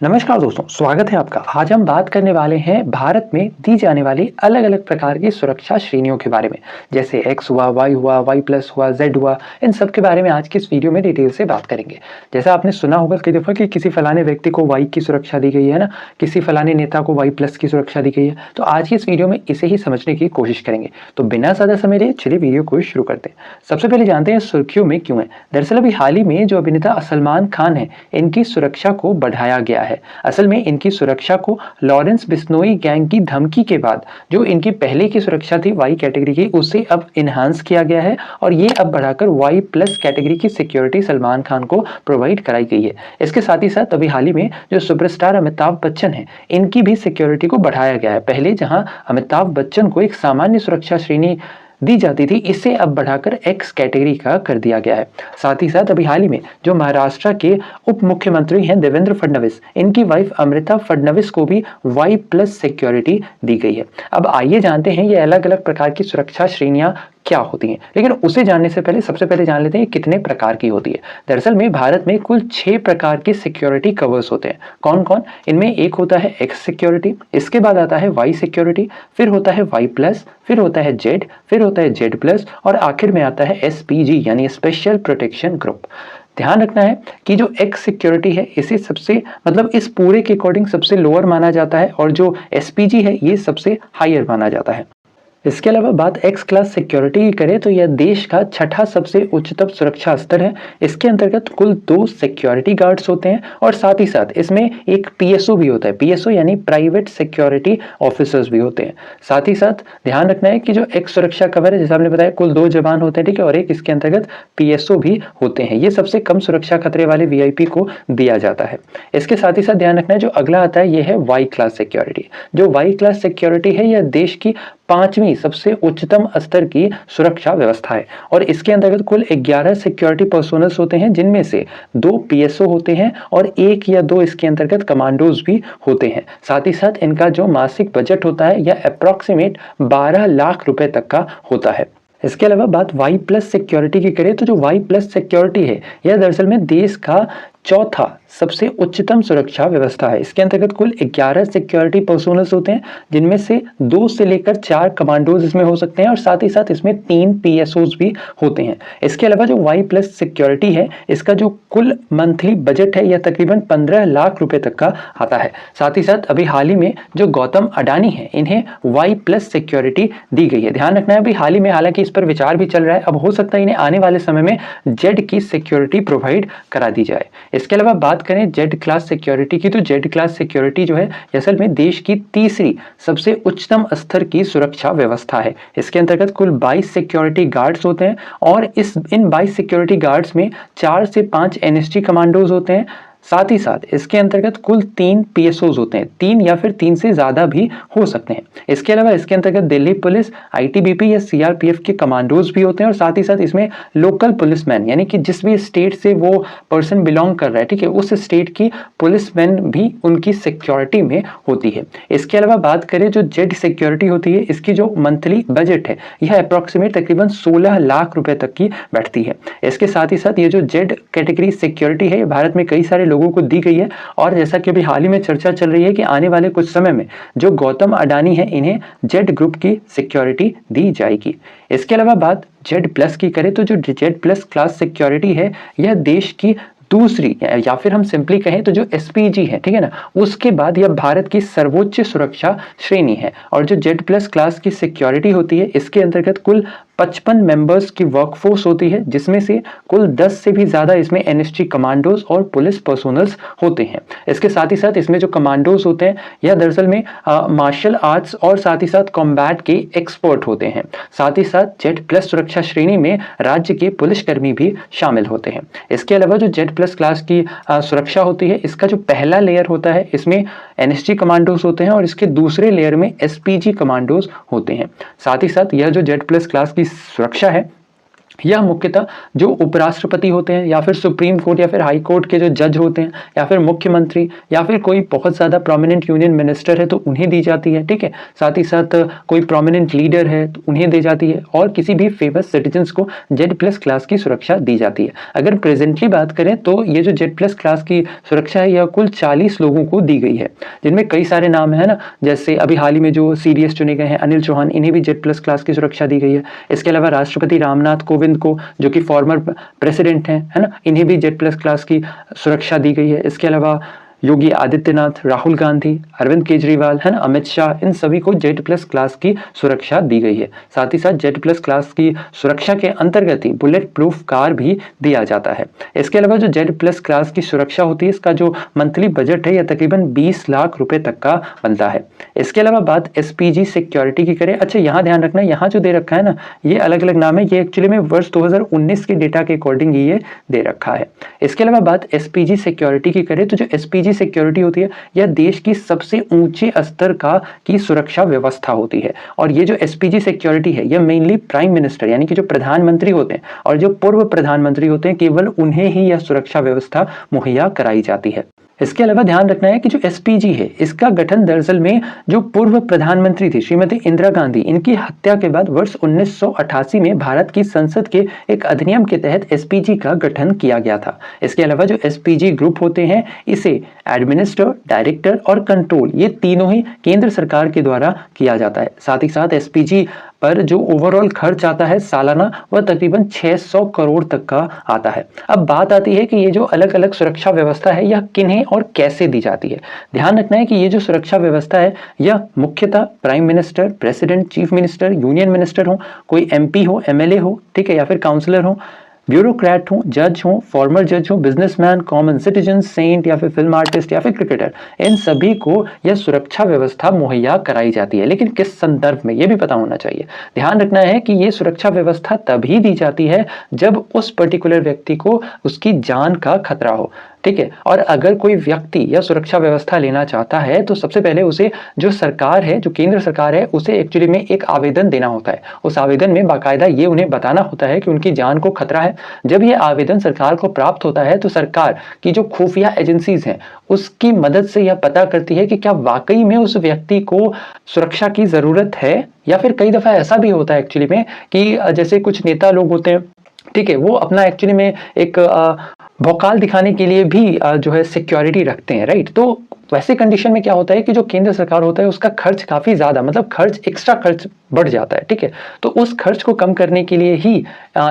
नमस्कार दोस्तों, स्वागत है आपका। आज हम बात करने वाले हैं भारत में दी जाने वाली अलग अलग प्रकार की सुरक्षा श्रेणियों के बारे में। जैसे एक्स हुआ, वाई प्लस हुआ, जेड हुआ, इन सब के बारे में आज की इस वीडियो में डिटेल से बात करेंगे। जैसा आपने सुना होगा कई दफ़ा कि किसी फलाने व्यक्ति को वाई की सुरक्षा दी गई है ना, किसी फलाने नेता को वाई प्लस की सुरक्षा दी गई है। तो आज की इस वीडियो में इसे ही समझने की कोशिश करेंगे। तो बिना ज़्यादा समय लिए चलिए वीडियो को शुरू करते हैं। सबसे पहले जानते हैं सुर्खियों में क्यों है। दरअसल अभी हाल ही में जो अभिनेता सलमान खान है, इनकी सुरक्षा को बढ़ाया गया है। असल में इनकी सुरक्षा को लॉरेंस बिश्नोई गैंग की धमकी के बाद जो इनकी पहले की सुरक्षा थी वाई कैटेगरी की, उसे अब इनहांस किया गया है और ये अब बढ़ाकर वाई प्लस कैटेगरी की सिक्योरिटी सलमान खान को प्रोवाइड कराई गई है। इसके साथ ही साथ अभी हाल ही में जो सुपरस्टार अमिताभ बच्चन है, इनकी भी सिक्योरिटी को बढ़ाया गया है। पहले जहां अमिताभ बच्चन को एक सामान्य सुरक्षा श्रेणी दी जाती थी, इसे अब बढ़ाकर एक्स कैटेगरी का कर दिया गया है। साथ ही साथ अभी हाल ही में जो महाराष्ट्र के उप मुख्यमंत्री हैं देवेंद्र फडणवीस, इनकी वाइफ अमृता फडणवीस को भी वाई प्लस सिक्योरिटी दी गई है। अब आइए जानते हैं ये अलग अलग प्रकार की सुरक्षा श्रेणियां क्या होती हैं, लेकिन उसे जानने से पहले सबसे पहले जान लेते हैं कितने प्रकार की होती है। दरअसल में भारत में कुल 6 प्रकार के सिक्योरिटी कवर्स होते हैं। कौन कौन? इनमें एक होता है एक्स सिक्योरिटी, इसके बाद आता है वाई सिक्योरिटी, फिर होता है वाई प्लस, फिर होता है जेड, फिर होता है जेड प्लस और आखिर में आता है एसपीजी यानी स्पेशल प्रोटेक्शन ग्रुप। ध्यान रखना है कि जो एक्स सिक्योरिटी है इसे सबसे इस पूरे के अकॉर्डिंग सबसे लोअर माना जाता है और जो एसपीजी है ये सबसे हायर माना जाता है। इसके अलावा बात एक्स क्लास सिक्योरिटी की करें तो यह देश का छठा सबसे उच्चतम सुरक्षा स्तर है। इसके अंतर्गत कुल 2 सिक्योरिटी गार्ड्स होते हैं और साथ ही साथ इसमें एक पीएसओ भी होता है। पीएसओ यानी प्राइवेट सिक्योरिटी ऑफिसर्स भी होते हैं। साथ ही साथ ध्यान रखना है कि जो एक्स सुरक्षा कवर है, जैसे हमने बताया, कुल 2 जवान होते हैं, ठीक है, और एक इसके अंतर्गत पीएसओ भी होते हैं। ये सबसे कम सुरक्षा खतरे वाले वीआईपी को दिया जाता है। इसके साथ ही साथ ध्यान रखना है जो अगला आता है ये है वाई क्लास सिक्योरिटी। जो वाई क्लास सिक्योरिटी है यह देश की 5वीं सबसे उच्चतम स्तर की सुरक्षा व्यवस्था है और इसके अंतर्गत कुल 11 सिक्योरिटी पर्सोनल्स होते हैं, जिनमें से 2 पीएसओ होते हैं और 1 या 2 इसके अंतर्गत कमांडोज भी होते हैं। साथ ही साथ इनका जो मासिक बजट होता है यह अप्रॉक्सीमेट 12 लाख रुपए तक का होता है। इसके अलावा बात वाई प्लस सिक्योरिटी की करें तो जो वाई प्लस सिक्योरिटी है यह दरअसल में देश का चौथा सबसे उच्चतम सुरक्षा व्यवस्था है। इसके अंतर्गत कुल 11 सिक्योरिटी पर्सोनल्स होते हैं, जिनमें से 2 से लेकर 4 कमांडोज इसमें हो सकते हैं और साथ ही साथ इसमें 3 पीएसओज भी होते हैं। इसके अलावा जो वाई प्लस सिक्योरिटी है इसका जो कुल मंथली बजट है यह तकरीबन 15 लाख रुपए तक का आता है। साथ ही साथ अभी हाल ही में जो गौतम अडानी है, इन्हें वाई प्लस सिक्योरिटी दी गई है। ध्यान रखना है अभी हाल ही में, हालांकि इस पर विचार भी चल रहा है, अब हो सकता है इन्हें आने वाले समय में जेड की सिक्योरिटी प्रोवाइड करा दी जाए। इसके अलावा बात करें जेड क्लास सिक्योरिटी की तो जेड क्लास सिक्योरिटी जो है असल में देश की तीसरी सबसे उच्चतम स्तर की सुरक्षा व्यवस्था है। इसके अंतर्गत कुल 22 सिक्योरिटी गार्ड्स होते हैं और इन 22 सिक्योरिटी गार्ड्स में 4 से 5 एनएसजी कमांडोज होते हैं। साथ ही साथ इसके अंतर्गत कुल 3 पीएसओज होते हैं, 3 या फिर 3 से ज्यादा भी हो सकते हैं। इसके अलावा इसके अंतर्गत दिल्ली पुलिस, आईटीबीपी या सीआरपीएफ के कमांडोज भी होते हैं और साथ ही साथ इसमें लोकल पुलिसमैन यानी कि जिस भी स्टेट से वो पर्सन बिलोंग कर रहा है, ठीक है, उस स्टेट की पुलिसमैन भी उनकी सिक्योरिटी में होती है। इसके अलावा बात करें जो जेड सिक्योरिटी होती है, इसकी जो मंथली बजट है यह अप्रोक्सीमेट तकरीबन 16 लाख रुपए तक की बैठती है। इसके साथ ही साथ ये जो जेड कैटेगरी सिक्योरिटी है भारत में कई सारे लोगों को दी गई है और जैसा कि अभी हाल ही में चर्चा चल रही है कि आने वाले कुछ समय में जो गौतम अडानी है इन्हें जेड ग्रुप की सिक्योरिटी दी जाएगी। इसके अलावा बात जेड प्लस की करें तो जो जेड प्लस क्लास सिक्योरिटी है यह देश की दूसरी या फिर हम सिंपली कहें तो जो एसपीजी है, ठीक है ना, उसके बाद यह भारत की सर्वोच्च सुरक्षा श्रेणी है। और जो जेड प्लस क्लास की सिक्योरिटी होती है इसके अंतर्गत कुल 55 मेंबर्स की वर्कफोर्स होती है, जिसमें से कुल 10 से भी ज्यादा इसमें एनएसजी कमांडोज और पुलिस पर्सोनल्स होते हैं। इसके साथ ही साथ इसमें जो कमांडोज होते हैं यह दरअसल में मार्शल आर्ट्स और साथ ही साथ कॉम्बैट के एक्सपर्ट होते हैं। साथ ही साथ जेड प्लस सुरक्षा श्रेणी में राज्य के पुलिसकर्मी भी शामिल होते हैं। इसके अलावा जो जेड प्लस क्लास की सुरक्षा होती है, इसका जो पहला लेयर होता है इसमें एनएसजी कमांडोज होते हैं और इसके दूसरे लेयर में एसपीजी कमांडोज होते हैं। साथ ही साथ यह जो जेड प्लस क्लास की सुरक्षा है यह मुख्यतः जो उपराष्ट्रपति होते हैं या फिर सुप्रीम कोर्ट या फिर हाई कोर्ट के जो जज होते हैं या फिर मुख्यमंत्री या फिर कोई बहुत ज़्यादा प्रोमिनेंट यूनियन मिनिस्टर है तो उन्हें दी जाती है, ठीक है। साथ ही साथ कोई प्रोमिनेंट लीडर है तो उन्हें दी जाती है, और किसी भी फेमस सिटीजन्स को Z+ क्लास की सुरक्षा दी जाती है। अगर प्रेजेंटली बात करें तो ये जो Z+ क्लास की सुरक्षा है यह कुल 40 लोगों को दी गई है, जिनमें कई सारे नाम है ना, जैसे अभी हाल ही में जो CDS चुने गए हैं अनिल चौहान, इन्हें भी Z+ क्लास की सुरक्षा दी गई है। इसके अलावा राष्ट्रपति रामनाथ कोविंद को, जो कि फॉर्मर प्रेसिडेंट हैं, है ना, इन्हें भी Z+ क्लास की सुरक्षा दी गई है। इसके अलावा योगी आदित्यनाथ, राहुल गांधी, अरविंद केजरीवाल, है ना, अमित शाह, इन सभी को Z+ क्लास की सुरक्षा दी गई है। साथ ही साथ Z+ क्लास की सुरक्षा के अंतर्गत ही बुलेट प्रूफ कार भी दिया जाता है। इसके अलावा जो Z+ क्लास की सुरक्षा होती है, इसका जो मंथली बजट है यह तकरीबन 20 लाख रुपए तक का बनता है। इसके अलावा बात SPG सिक्योरिटी की करें, अच्छा यहाँ ध्यान रखना, यहाँ जो दे रखा है ना, ये अलग अलग नाम है, ये एक्चुअली में वर्ष 2019 के डेटा के अकॉर्डिंग ये दे रखा है। इसके अलावा बात SPG सिक्योरिटी की करें तो जो SPG सिक्योरिटी होती है यह देश की सबसे ऊंचे स्तर की सुरक्षा व्यवस्था होती है, और ये जो SPG सिक्योरिटी है यह मेनली प्राइम मिनिस्टर यानी कि जो प्रधानमंत्री होते हैं और जो पूर्व प्रधानमंत्री होते हैं, केवल उन्हें ही यह सुरक्षा व्यवस्था मुहैया कराई जाती है। इसके अलावा ध्यान रखना है कि जो SPG है इसका गठन दरअसल में जो पूर्व प्रधानमंत्री थी श्रीमती इंदिरा गांधी, इनकी हत्या के बाद वर्ष 1988 में भारत की संसद के एक अधिनियम के तहत SPG का गठन किया गया था। इसके अलावा जो SPG ग्रुप होते हैं इसे एडमिनिस्टर, डायरेक्टर और कंट्रोल, ये तीनों ही केंद्र सरकार के द्वारा किया जाता है। साथ ही साथ SPG पर जो ओवरऑल खर्च आता है सालाना, वह तकरीबन 600 करोड़ तक का आता है। अब बात आती है कि ये जो अलग अलग सुरक्षा व्यवस्था है यह किन्हें और कैसे दी जाती है। ध्यान रखना है कि ये जो सुरक्षा व्यवस्था है यह मुख्यतः prime minister, president, chief minister, union minister हो, कोई MP हो, MLA हो, ठीक है, या फिर काउंसलर हो, ब्यूरोक्रेट हो, जज हो, फॉर्मर जज हो, बिजनेसमैन, कॉमन सिटीजन, सेंट या फिर फिल्म आर्टिस्ट या फिर क्रिकेटर, इन सभी को यह सुरक्षा व्यवस्था मुहैया कराई जाती है। लेकिन किस संदर्भ में, यह भी पता होना चाहिए। ध्यान रखना है कि यह सुरक्षा व्यवस्था तभी दी जाती है जब उस पर्टिकुलर व्यक्ति को उसकी जान का खतरा हो, ठीक है। और अगर कोई व्यक्ति यह सुरक्षा व्यवस्था लेना चाहता है तो सबसे पहले उसे जो सरकार है, जो केंद्र सरकार है, उसे एक्चुअली में एक आवेदन देना होता है। उस आवेदन में बाकायदा ये उन्हें बताना होता है कि उनकी जान को खतरा है। जब ये आवेदन सरकार को प्राप्त होता है तो सरकार की जो खुफिया एजेंसीज हैं उसकी मदद से यह पता करती है कि क्या वाकई में उस व्यक्ति को सुरक्षा की जरूरत है, या फिर कई दफा ऐसा भी होता है एक्चुअली में कि जैसे कुछ नेता लोग होते हैं, ठीक है, वो अपना एक्चुअली में एक भौकाल दिखाने के लिए भी जो है सिक्योरिटी रखते हैं, राइट। तो वैसे कंडीशन में क्या होता है कि जो केंद्र सरकार होता है उसका खर्च काफी ज्यादा, मतलब खर्च, एक्स्ट्रा खर्च बढ़ जाता है, ठीक है। तो उस खर्च को कम करने के लिए ही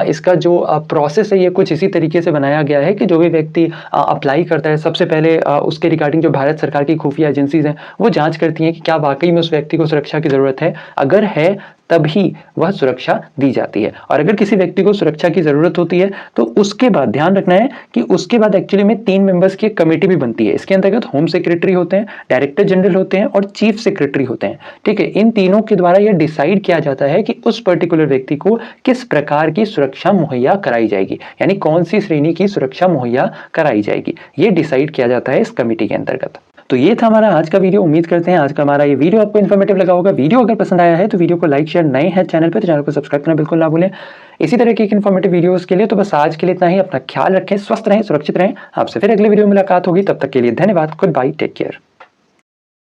इसका जो प्रोसेस है ये कुछ इसी तरीके से बनाया गया है कि जो भी व्यक्ति अप्लाई करता है सबसे पहले उसके रिगार्डिंग जो भारत सरकार की खुफिया एजेंसीज हैं वो जांच करती हैं कि क्या वाकई में उस व्यक्ति को सुरक्षा की जरूरत है। अगर है तभी वह सुरक्षा दी जाती है, और अगर किसी व्यक्ति को सुरक्षा की जरूरत होती है तो उसके बाद ध्यान रखना है कि उसके बाद एक्चुअली में 3 मेंबर्स की एक कमेटी भी बनती है। इसके अंतर्गत होम सेक्रेटरी होते हैं, डायरेक्टर जनरल होते हैं और चीफ सेक्रेटरी होते हैं, ठीक है। इन तीनों के द्वारा यह डिसाइड किया जाता है कि उस पर्टिकुलर व्यक्ति को किस प्रकार की सुरक्षा मुहैया कराई जाएगी, यानी कौन सी श्रेणी की सुरक्षा मुहैया कराई जाएगी, ये डिसाइड किया जाता है इस कमेटी के अंतर्गत। तो ये था हमारा आज का वीडियो। उम्मीद करते हैं आज का हमारा ये वीडियो आपको इन्फॉर्मेटिव लगा होगा। वीडियो अगर पसंद आया है तो वीडियो को लाइक शेयर, नए हैं चैनल पे तो चैनल को सब्सक्राइब करना बिल्कुल ना भूलें। इसी तरह के इन्फॉर्मेटिव वीडियोस के लिए तो बस आज के लिए इतना ही। अपना ख्याल रखें, स्वस्थ रहें, सुरक्षित रहें। आपसे फिर अगले वीडियो में मुलाकात होगी, तब तक के लिए धन्यवाद। Goodbye, take care.